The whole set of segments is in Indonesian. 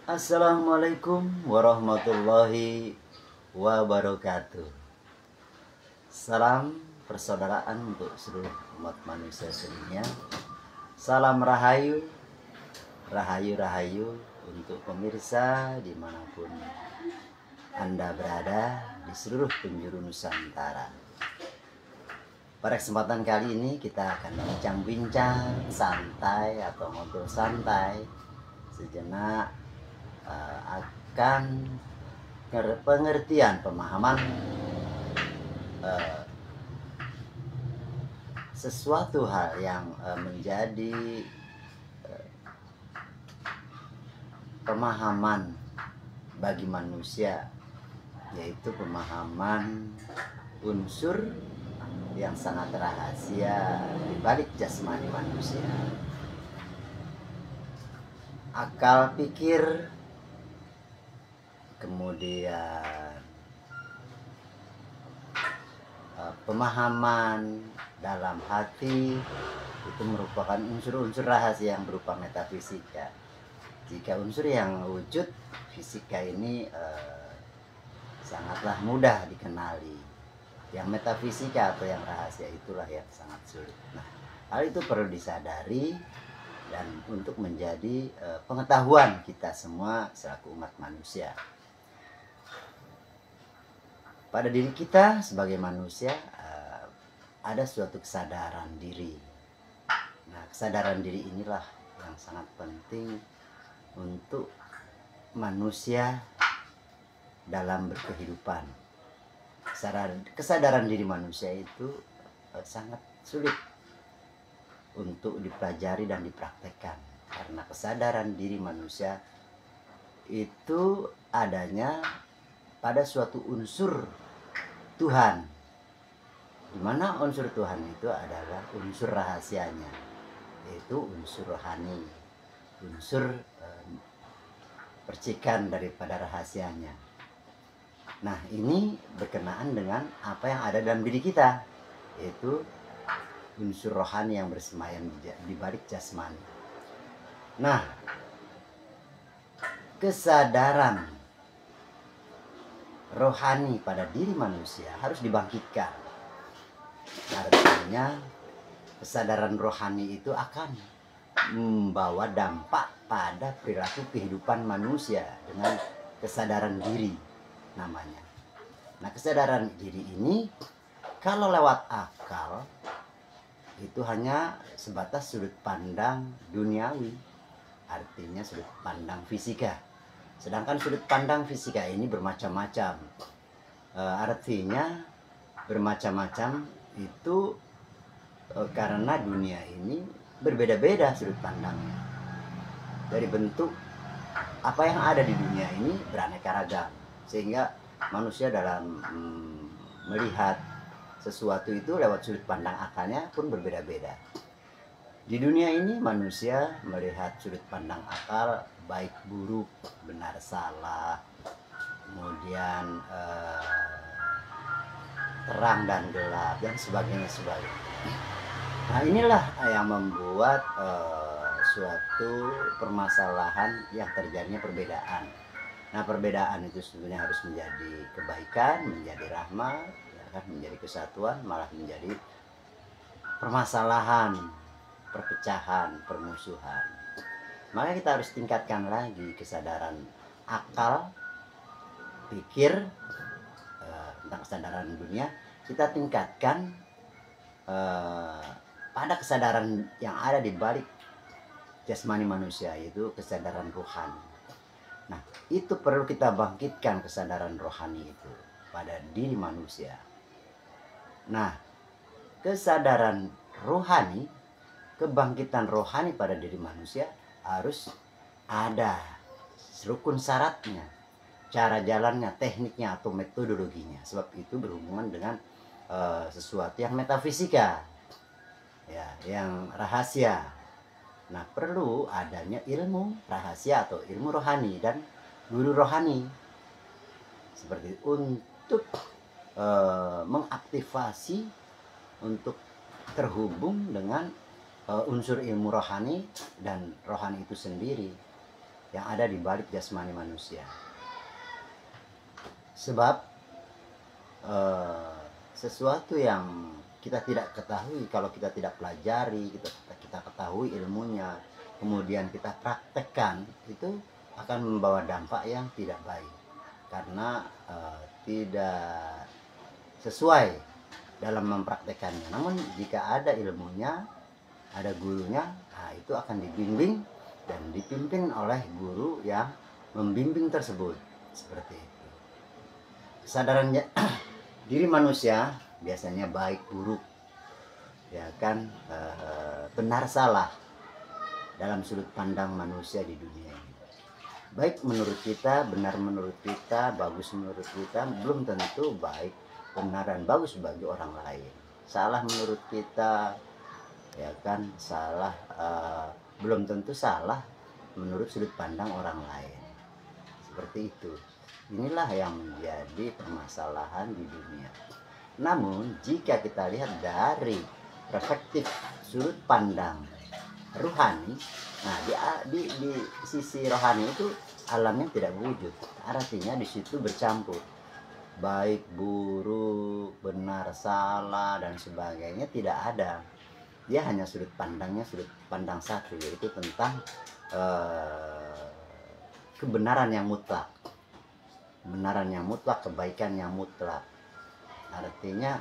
Assalamualaikum warahmatullahi wabarakatuh. Salam persaudaraan untuk seluruh umat manusia sedunia. Salam rahayu, rahayu untuk pemirsa dimanapun Anda berada di seluruh penjuru Nusantara. Pada kesempatan kali ini kita akan bincang-bincang santai atau ngobrol santai sejenak akan pengertian pemahaman sesuatu hal yang menjadi pemahaman bagi manusia, yaitu pemahaman unsur yang sangat rahasia di balik jasmani manusia. Akal pikir, kemudian pemahaman dalam hati itu merupakan unsur-unsur rahasia yang berupa metafisika. Jika unsur yang wujud fisika ini sangatlah mudah dikenali, yang metafisika atau yang rahasia itulah yang sangat sulit. Nah, hal itu perlu disadari dan untuk menjadi pengetahuan kita semua selaku umat manusia. Pada diri kita sebagai manusia ada suatu kesadaran diri. Nah, kesadaran diri inilah yang sangat penting untuk manusia dalam berkehidupan. Kesadaran diri manusia itu sangat sulit untuk dipelajari dan dipraktekkan, karena kesadaran diri manusia itu adanya pada suatu unsur Tuhan, di mana unsur Tuhan itu adalah unsur rahasianya, yaitu unsur rohani, unsur percikan daripada rahasianya. Nah, ini berkenaan dengan apa yang ada dalam diri kita, yaitu unsur rohani yang bersemayam di balik jasmani. Nah, kesadaran rohani pada diri manusia harus dibangkitkan. Artinya kesadaran rohani itu akan membawa dampak pada perilaku kehidupan manusia dengan kesadaran diri namanya. Nah, kesadaran diri ini kalau lewat akal itu hanya sebatas sudut pandang duniawi, artinya sudut pandang fisika. Sedangkan sudut pandang fisika ini bermacam-macam. Artinya bermacam-macam itu karena dunia ini berbeda-beda sudut pandangnya. Dari bentuk apa yang ada di dunia ini beraneka ragam, sehingga manusia dalam melihat sesuatu itu lewat sudut pandang akalnya pun berbeda-beda. Di dunia ini manusia melihat sudut pandang akal baik buruk, benar salah, kemudian terang dan gelap, dan sebagainya. Nah, inilah yang membuat suatu permasalahan yang terjadinya perbedaan. Nah, perbedaan itu sebenarnya harus menjadi kebaikan, menjadi rahmat, ya kan, menjadi kesatuan, malah menjadi permasalahan, perpecahan, permusuhan. Maka kita harus tingkatkan lagi kesadaran akal, pikir tentang kesadaran dunia. Kita tingkatkan pada kesadaran yang ada di balik jasmani manusia, yaitu kesadaran rohani. Nah, itu perlu kita bangkitkan kesadaran rohani itu pada diri manusia. Nah, kesadaran rohani, kebangkitan rohani pada diri manusia harus ada rukun syaratnya, cara jalannya, tekniknya atau metodologinya. Sebab itu berhubungan dengan sesuatu yang metafisika, ya, yang rahasia. Nah, perlu adanya ilmu rahasia atau ilmu rohani dan guru rohani, seperti untuk mengaktifasi, untuk terhubung dengan unsur ilmu rohani dan rohani itu sendiri. yang ada di balik jasmani manusia. Sebab sesuatu yang kita tidak ketahui, kalau kita tidak pelajari, kita ketahui ilmunya, kemudian kita praktekkan, itu akan membawa dampak yang tidak baik, karena tidak sesuai dalam mempraktekannya. Namun jika ada ilmunya, ada gurunya, nah itu akan dibimbing dan dipimpin oleh guru yang membimbing tersebut. Seperti itu. Kesadarannya diri manusia biasanya baik buruk, ya kan, benar salah dalam sudut pandang manusia di dunia ini. Baik menurut kita, benar menurut kita, bagus menurut kita, belum tentu baik, benar dan bagus bagi orang lain. Salah menurut kita, ya kan, salah, belum tentu salah menurut sudut pandang orang lain. Seperti itu. Inilah yang menjadi permasalahan di dunia. Namun jika kita lihat dari perspektif sudut pandang rohani, nah di sisi rohani itu alamnya tidak wujud, artinya di situ bercampur baik buruk, benar salah dan sebagainya, tidak ada. Dia hanya sudut pandangnya sudut pandang satu, yaitu tentang kebenaran yang mutlak, kebenaran yang mutlak, kebaikan yang mutlak. Artinya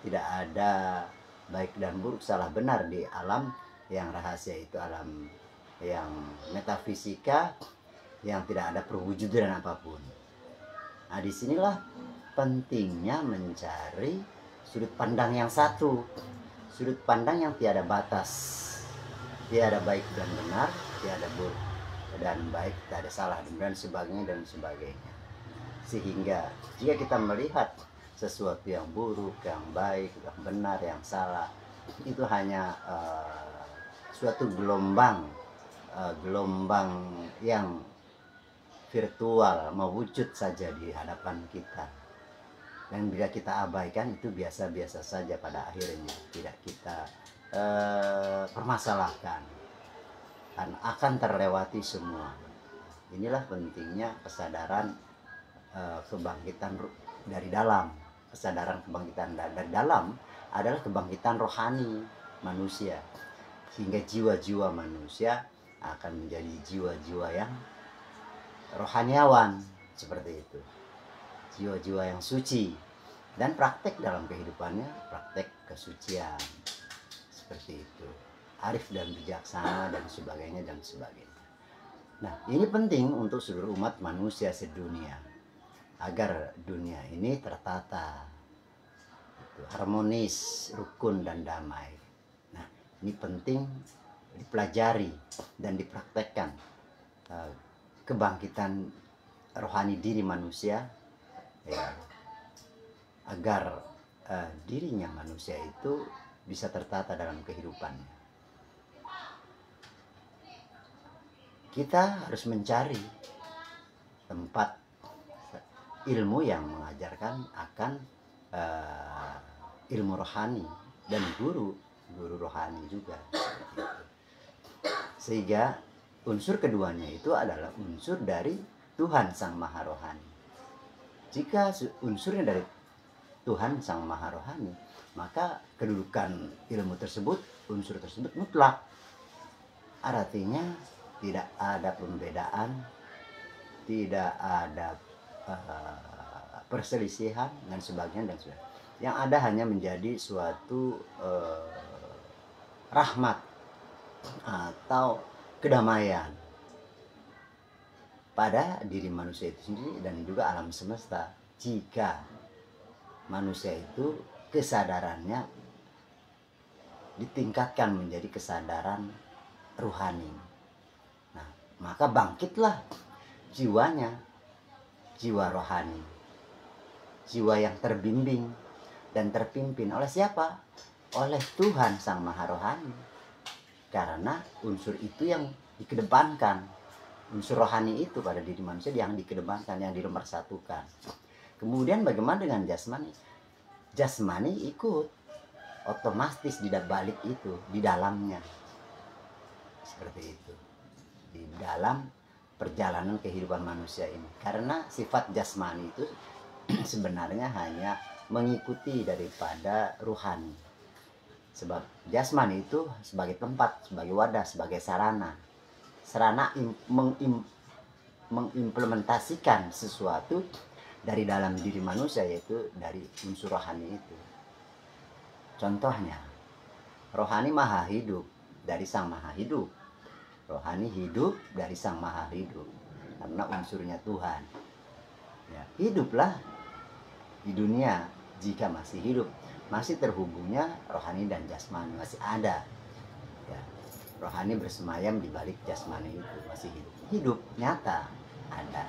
tidak ada baik dan buruk, salah benar di alam yang rahasia, itu alam yang metafisika yang tidak ada perwujudan apapun. Nah, disinilah pentingnya mencari sudut pandang yang satu, sudut pandang yang tiada batas, tiada baik dan benar, tiada buruk dan baik, tiada salah dan sebagainya dan sebagainya. Sehingga jika kita melihat sesuatu yang buruk, yang baik, yang benar, yang salah, itu hanya suatu gelombang yang virtual, mewujud saja di hadapan kita. Dan bila kita abaikan, itu biasa-biasa saja pada akhirnya, tidak kita permasalahkan, dan akan terlewati semua. Inilah pentingnya kesadaran kebangkitan dari dalam. Kesadaran kebangkitan dari dalam adalah kebangkitan rohani manusia, sehingga jiwa-jiwa manusia akan menjadi jiwa-jiwa yang rohaniawan, seperti itu, jiwa-jiwa yang suci, dan praktek dalam kehidupannya, praktek kesucian, seperti itu, arif dan bijaksana dan sebagainya dan sebagainya. Nah, ini penting untuk seluruh umat manusia sedunia, agar dunia ini tertata, harmonis, rukun dan damai. Nah, ini penting dipelajari dan dipraktekkan kebangkitan rohani diri manusia, ya, agar dirinya manusia itu bisa tertata dalam kehidupannya. Kita harus mencari tempat ilmu yang mengajarkan akan ilmu rohani dan guru rohani juga, sehingga unsur keduanya itu adalah unsur dari Tuhan Sang Maha Rohani. Jika unsurnya dari Tuhan Sang Maha Rohani, maka kedudukan ilmu tersebut, unsur tersebut mutlak. Artinya tidak ada pembedaan, tidak ada perselisihan dan sebagainya dan sebagainya. Yang ada hanya menjadi suatu rahmat atau kedamaian pada diri manusia itu sendiri dan juga alam semesta, jika manusia itu kesadarannya ditingkatkan menjadi kesadaran rohani. Nah, maka bangkitlah jiwanya, jiwa rohani, jiwa yang terbimbing dan terpimpin oleh siapa? Oleh Tuhan Sang Maha Rohani. Karena unsur itu yang dikedepankan, unsur rohani itu pada diri manusia yang dikedepankan, yang dinomorsatukan. Kemudian bagaimana dengan jasmani? Jasmani ikut otomatis di balik itu, di dalamnya, seperti itu. di dalam perjalanan kehidupan manusia ini. Karena sifat jasmani itu sebenarnya hanya mengikuti daripada ruhani. Sebab jasmani itu sebagai tempat, sebagai wadah, sebagai sarana mengimplementasikan sesuatu dari dalam diri manusia, yaitu dari unsur rohani itu. Contohnya, rohani maha hidup dari sang maha hidup. Rohani hidup dari sang maha hidup karena unsurnya Tuhan. Ya, hiduplah di dunia jika masih hidup, masih terhubungnya rohani dan jasmani, masih ada. Ya, rohani bersemayam di balik jasmani itu, masih hidup nyata ada.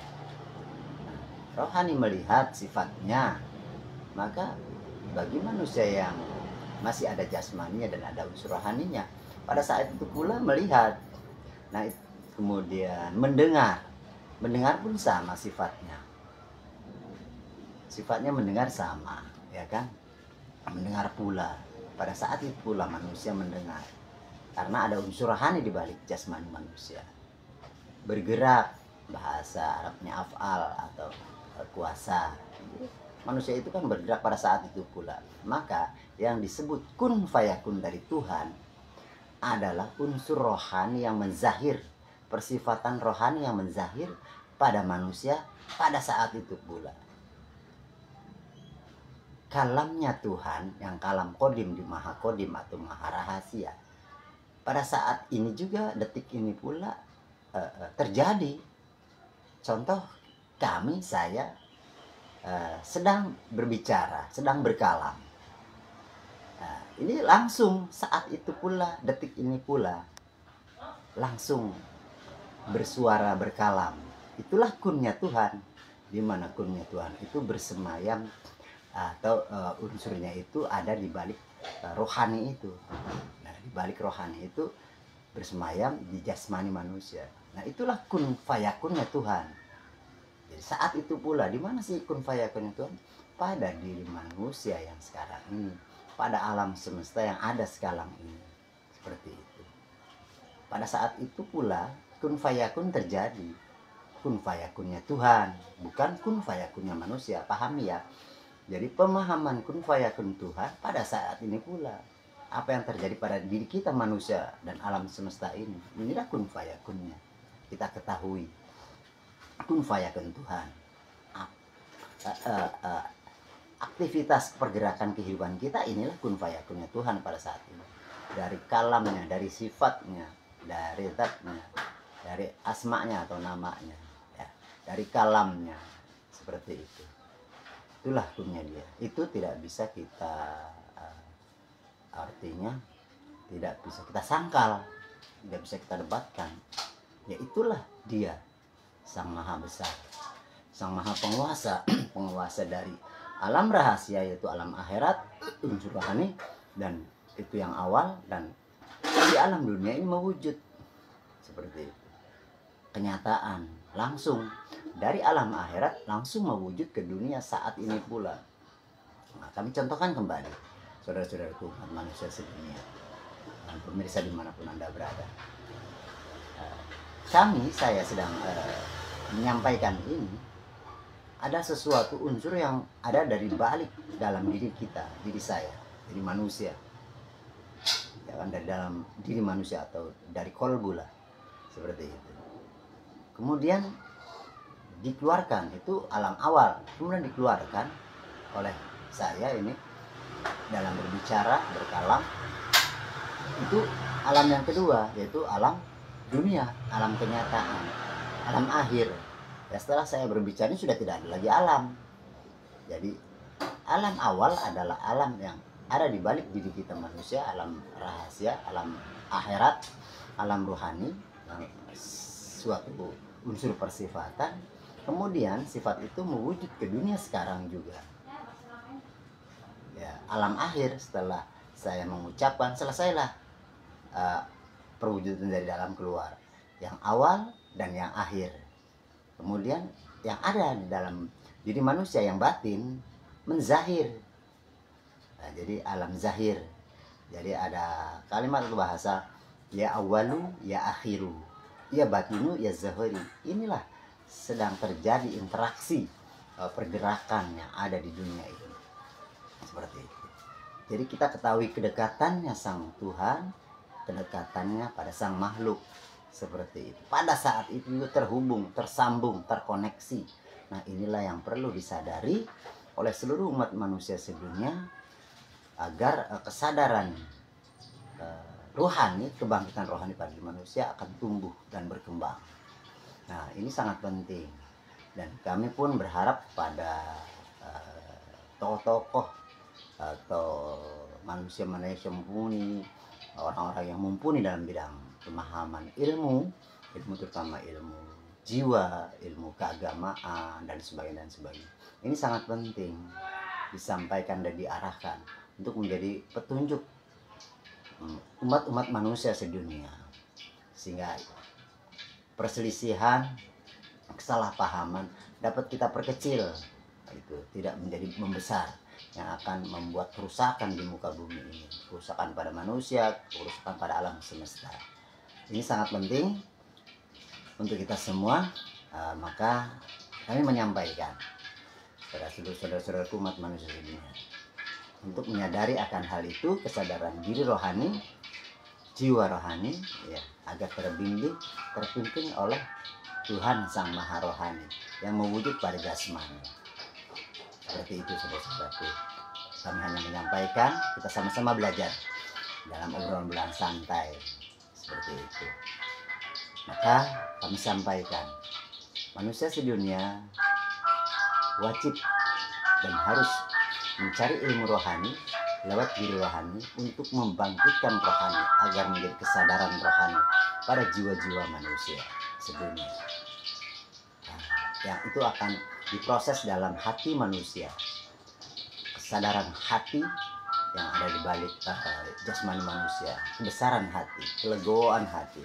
Nah, rohani melihat sifatnya, maka bagi manusia yang masih ada jasmaninya dan ada unsur rohaninya, pada saat itu pula melihat. Nah, kemudian mendengar pun sama sifatnya. Sifatnya mendengar sama, ya kan? Mendengar pula. Pada saat itu pula manusia mendengar. Karena ada unsur rohani di balik jasmani manusia. Bergerak, bahasa Arabnya af'al atau kuasa. Manusia itu kan bergerak pada saat itu pula. Maka yang disebut kun fayakun dari Tuhan adalah unsur rohani yang menzahir, persifatan rohani yang menzahir pada manusia pada saat itu pula. Kalamnya Tuhan, yang kalam kodim di maha kodim atau maha rahasia, pada saat ini juga, detik ini pula terjadi. Contoh, saya sedang berbicara, sedang berkalam. Nah, ini langsung saat itu pula, detik ini pula, langsung bersuara, berkalam. Itulah kunnya Tuhan. Di mana kunnya Tuhan itu bersemayam atau unsurnya itu ada di balik rohani itu. Nah, di balik rohani itu bersemayam di jasmani manusia. Nah, itulah kun fayakunnya Tuhan. Jadi saat itu pula, di mana sih kun fayakunnya Tuhan? Pada diri manusia yang sekarang ini, pada alam semesta yang ada sekarang ini. Seperti itu. Pada saat itu pula kun fayakun terjadi. Kun fayakunnya Tuhan, bukan kun fayakunnya manusia. Pahami ya. Jadi pemahaman kun fayakun Tuhan pada saat ini pula. Apa yang terjadi pada diri kita manusia dan alam semesta ini, inilah kun fayakunnya. Kita ketahui kun fayakun Tuhan. Aktivitas pergerakan kehidupan kita, inilah kun fayakunnya Tuhan pada saat ini. Dari kalamnya, dari sifatnya, dari zatnya, dari asma'nya atau namanya, ya, dari kalamnya, seperti itu. Itulah kunnya dia. Itu tidak bisa kita artinya tidak bisa kita sangkal, tidak bisa kita debatkan. Ya, itulah dia, sang maha besar, sang maha penguasa, penguasa dari alam rahasia, yaitu alam akhirat, unsur rohani, dan itu yang awal, dan di alam dunia ini mewujud seperti itu. Kenyataan langsung dari alam akhirat langsung mewujud ke dunia saat ini pula. Nah, kami contohkan kembali, saudara-saudaraku, manusia sedunia dan pemirsa dimanapun Anda berada. Saya sedang menyampaikan ini. Ada sesuatu unsur yang ada dari balik dalam diri kita, diri saya, diri manusia. Ya kan, dari dalam diri manusia atau dari kolbu lah, seperti itu. Kemudian dikeluarkan, itu alam awal, kemudian dikeluarkan oleh saya ini dalam berbicara, berkalam. Itu alam yang kedua, yaitu alam dunia, alam kenyataan, alam akhir. Ya, setelah saya berbicara ini sudah tidak ada lagi alam. Jadi alam awal adalah alam yang ada di balik diri kita manusia, alam rahasia, alam akhirat, alam rohani, suatu unsur persifatan. Kemudian sifat itu mewujud ke dunia sekarang juga. Ya, alam akhir, setelah saya mengucapkan, selesailah perwujudan dari dalam keluar, yang awal dan yang akhir. Kemudian yang ada di dalam diri manusia yang batin menzahir. Nah, jadi alam zahir. Jadi ada kalimat atau bahasa ya awalu ya akhiru. ya batinu ya zahiri. Inilah sedang terjadi interaksi pergerakan yang ada di dunia ini. Seperti itu. Jadi kita ketahui kedekatannya sang Tuhan, kedekatannya pada sang makhluk. Seperti itu. Pada saat itu juga terhubung, tersambung, terkoneksi. Nah, inilah yang perlu disadari oleh seluruh umat manusia sedunia agar kesadaran rohani, kebangkitan rohani pada manusia akan tumbuh dan berkembang. Nah, ini sangat penting. Dan kami pun berharap pada tokoh-tokoh atau manusia-manusia mumpuni, orang-orang yang mumpuni dalam bidang pemahaman ilmu terutama ilmu jiwa, ilmu keagamaan dan sebagainya. Ini sangat penting disampaikan dan diarahkan untuk menjadi petunjuk umat-umat manusia sedunia, sehingga perselisihan, kesalahpahaman dapat kita perkecil, itu tidak menjadi membesar yang akan membuat kerusakan di muka bumi ini, kerusakan pada manusia, kerusakan pada alam semesta. Ini sangat penting untuk kita semua. Maka kami menyampaikan pada seluruh saudara-saudara umat manusia sedunia untuk menyadari akan hal itu, kesadaran diri rohani, jiwa rohani, ya, agar terbimbing, terpimpin oleh Tuhan Sang Maha Rohani yang mewujud pada jasmani. Seperti itu saudara-saudaraku. Kami hanya menyampaikan, kita sama-sama belajar dalam obrolan santai seperti itu. Maka kami sampaikan, manusia sedunia wajib dan harus mencari ilmu rohani lewat diri rohani untuk membangkitkan rohani agar menjadi kesadaran rohani pada jiwa-jiwa manusia sedunia. Yang itu akan diproses dalam hati manusia, kesadaran hati yang ada di balik jasmani manusia, kebesaran hati, kelegoan hati,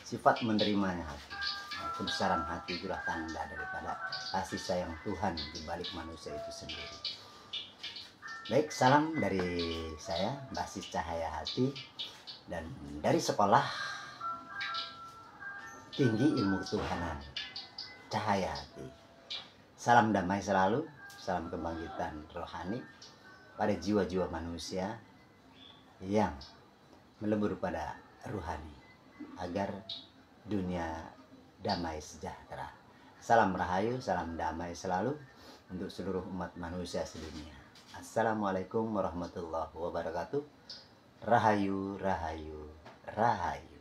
sifat menerimanya hati. Kebesaran hati itulah tanda daripada kasih sayang Tuhan di balik manusia itu sendiri. Baik, salam dari saya, Basis Cahaya Hati, dan dari Sekolah Tinggi Ilmu Ketuhanan Cahaya Hati. Salam damai selalu, salam kebangkitan rohani pada jiwa-jiwa manusia yang melebur pada rohani agar dunia damai sejahtera. Salam rahayu, salam damai selalu untuk seluruh umat manusia sedunia. Assalamualaikum warahmatullahi wabarakatuh. Rahayu, rahayu, rahayu.